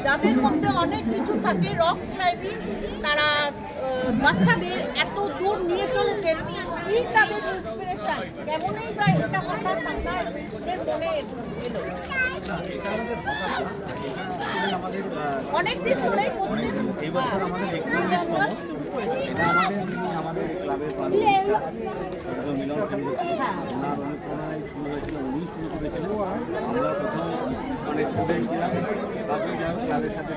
যাদের মধ্যে অনেক কিছু থাকে, রক ক্লাইম্বিং, তারা বাচ্চাদের এত দূর নিয়ে চলেছেন। কি তাদের ইন্সপিরেশন, কেমনই বা এটা হঠাৎ আপনাদের মনে এলো? অনেকদিন ধরেই করছেন। এই বছর আমাদের আমাদের ক্লাবের মিলন ওনার অনুপ্রেরণায় শুরু হয়েছিল, উনি শুরু করেছিলেন। আমরা প্রথম অনেক স্টুডেন্ট ছিলাম, তারপরে ক্লাবের সাথে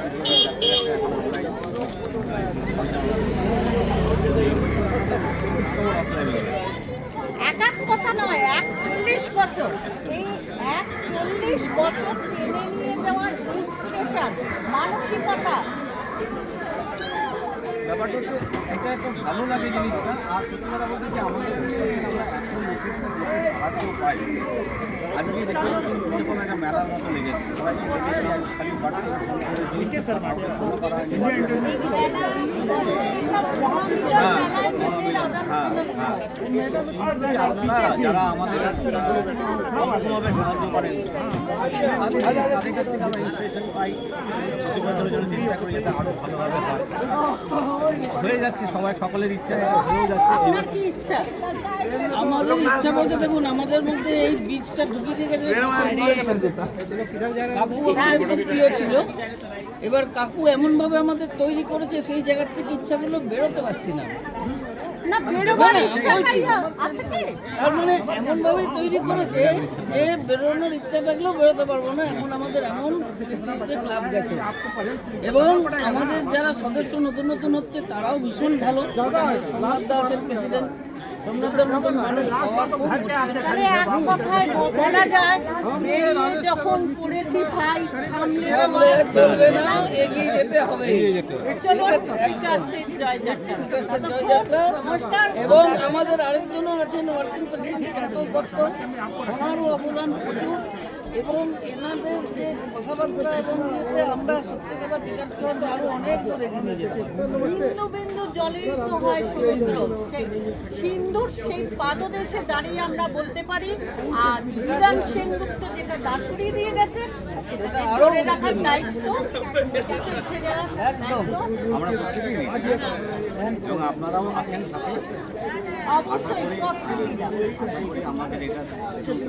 একাক কথা নয়, 41 বছর, এই 41 বছর টেনে নিয়ে যাওয়ার ইন্সপিরেশন, মানসিকতা, ব্যাপারটা তো এটা একটা ভালো লাগে জিনিসটা। আর সত্যি কথা বলতে যে আমাদের আমরা এখন সাহায্য পাই। আজকে দেখতে কোনো একটা মেলার মতো লেগেছে, সবাই খালি বাড়ছে ফোন করা আপনারা যারা আমাদের রকমভাবে সাহায্য করেন তাদের কাছ থেকে আমরা ইন্সপিরেশন পাই। প্রতি বছরের জন্য চেষ্টা করি যাতে আরও ভালোভাবে হয়। হয়ে যাচ্ছে, সবাই সকলের ইচ্ছা হয়ে যাচ্ছে। আমাদের ইচ্ছা বলতে দেখুন, আমাদের মধ্যে এই বীজটা ঢুকিয়ে দিয়ে গেছে। কাকু আমাদের খুব প্রিয় ছিল, এবার কাকু এমনভাবে আমাদের তৈরি করেছে, সেই জায়গার থেকে ইচ্ছাগুলো বেরোতে পারছি না। না বেরোবার না, ইচ্ছা বলছি। নাই আছে কি? তার মানে এমনভাবেই তৈরি করেছে যে বেরোনোর ইচ্ছা থাকলেও বেরোতে পারবো না, এখন আমাদের এমন পরিস্থিতিতে ক্লাব গেছে। এবং আমাদের যারা সদস্য নতুন নতুন হচ্ছে তারাও ভীষণ ভালো। সোমনাথদা আছেন প্রেসিডেন্ট, সোমনাথদার মতন মানুষ পাওয়া খুব মুশকিল। তাহলে এক কথায় বলা যায় বেরিয়ে যখন পড়েছি ভাই থামলে থামলে চলবে না, এগিয়ে যেতে হবে। চলো ঠিক আছে, বিকাশের জয়যাত্রা। বিকাশের জয়যাত্রা। নমস্কার। এবং আমাদের আরেকজনও আছেন ওয়ার্কিং প্রেসিডেন্ট সন্তোষ দত্ত, ওনারও অবদান প্রচুর। এবং এনাদের যে কথাবার্তা এবং ইয়েতে আমরা সত্যি কথা বিকাশকে হয়তো আরো অনেক দূর এগিয়ে নিয়ে যেতে পারি। বিন্দু বিন্দু জলেই তো হয় সমুদ্র। সেই সিন্ধুর সেই পাদদেশে দাঁড়িয়ে আমরা বলতে পারি আর ইরান সেনগুপ্ত যেটা দাঁড় করিয়ে দিয়ে গেছে এটা আরো ধরে রাখার দায়িত্ব উঠে যাওয়ার একদম। দায়িত্ব আমরা প্রত্যেকেই নিচ্ছি এবং আপনারাও আছেন সাথে। অবশ্যই পথ হাতিয়ে যাবে। আমাদের এটা চলবে।